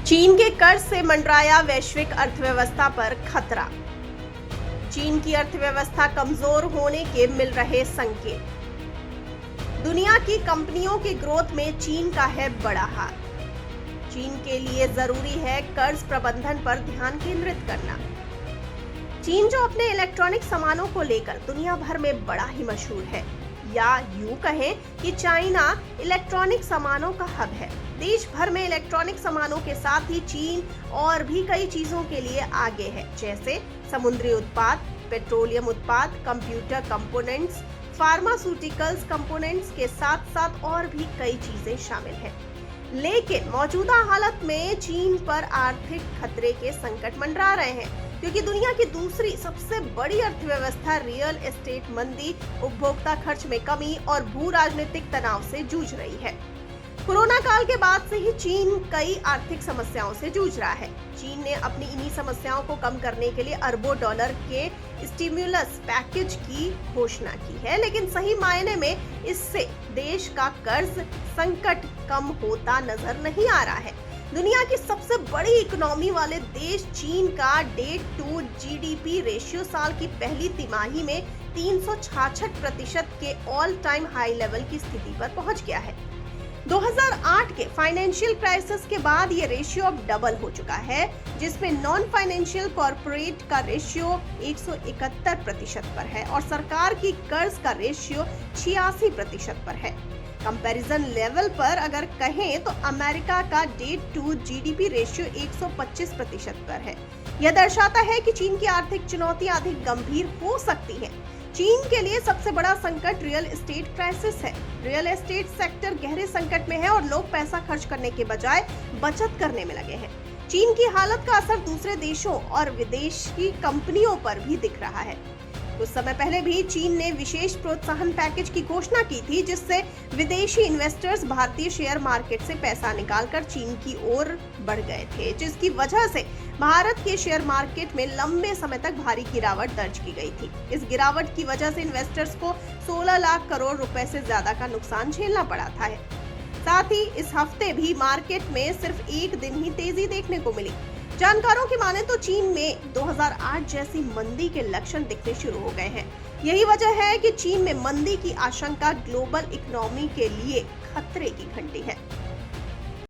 चीन के कर्ज से मंडराया वैश्विक अर्थव्यवस्था पर खतरा। चीन की अर्थव्यवस्था कमजोर होने के मिल रहे संकेत। दुनिया की कंपनियों के ग्रोथ में चीन का है बड़ा हाथ। चीन के लिए जरूरी है कर्ज प्रबंधन पर ध्यान केंद्रित करना। चीन जो अपने इलेक्ट्रॉनिक सामानों को लेकर दुनिया भर में बड़ा ही मशहूर है, या यूं कहें कि चाइना इलेक्ट्रॉनिक सामानों का हब है। देश भर में इलेक्ट्रॉनिक सामानों के साथ ही चीन और भी कई चीजों के लिए आगे है, जैसे समुद्री उत्पाद, पेट्रोलियम उत्पाद, कंप्यूटर कंपोनेंट्स, फार्मास्यूटिकल्स कंपोनेंट्स के साथ साथ और भी कई चीजें शामिल हैं। लेकिन मौजूदा हालत में चीन पर आर्थिक खतरे के संकट मंडरा रहे हैं, क्योंकि दुनिया की दूसरी सबसे बड़ी अर्थव्यवस्था रियल एस्टेट मंदी, उपभोक्ता खर्च में कमी और भू राजनीतिक तनाव से जूझ रही है। कोरोना काल के बाद से ही चीन कई आर्थिक समस्याओं से जूझ रहा है। चीन ने अपनी इन्हीं समस्याओं को कम करने के लिए अरबों डॉलर के स्टिमुलस पैकेज की घोषणा की है, लेकिन सही मायने में इससे देश का कर्ज संकट कम होता नजर नहीं आ रहा है। दुनिया की सबसे बड़ी इकोनॉमी वाले देश चीन का डेट टू जीडीपी रेशियो साल की पहली तिमाही में 366% के ऑल टाइम हाई लेवल की स्थिति पर पहुंच गया है। 2008 के फाइनेंशियल क्राइसिस के बाद ये रेशियो अब डबल हो चुका है, जिसमें नॉन फाइनेंशियल कॉर्पोरेट का रेशियो 171% पर है और सरकार की कर्ज का रेशियो 86% पर है। कंपैरिजन लेवल पर अगर कहें तो अमेरिका का डेट टू जीडीपी रेशियो 125% पर है। यह दर्शाता है कि चीन की आर्थिक चुनौतियां अधिक गंभीर हो सकती हैं। चीन के लिए सबसे बड़ा संकट रियल एस्टेट क्राइसिस है। रियल एस्टेट सेक्टर गहरे संकट में है और लोग पैसा खर्च करने के बजाय बचत करने में लगे हैं। चीन की हालत का असर दूसरे देशों और विदेशी कंपनियों पर भी दिख रहा है। कुछ समय पहले भी चीन ने विशेष प्रोत्साहन पैकेज की घोषणा की थी, जिससे विदेशी इन्वेस्टर्स भारतीय शेयर मार्केट से पैसा निकालकर चीन की ओर बढ़ गए थे, जिसकी वजह से भारत के शेयर मार्केट में लंबे समय तक भारी गिरावट दर्ज की गई थी। इस गिरावट की वजह से इन्वेस्टर्स को 16 लाख करोड़ रुपए से ज्यादा का नुकसान झेलना पड़ा था। साथ ही इस हफ्ते भी मार्केट में सिर्फ एक दिन ही तेजी देखने को मिली। जानकारों की माने तो चीन में 2008 जैसी मंदी के लक्षण दिखने शुरू हो गए हैं। यही वजह है कि चीन में मंदी की आशंका ग्लोबल इकोनॉमी के लिए खतरे की घंटी है।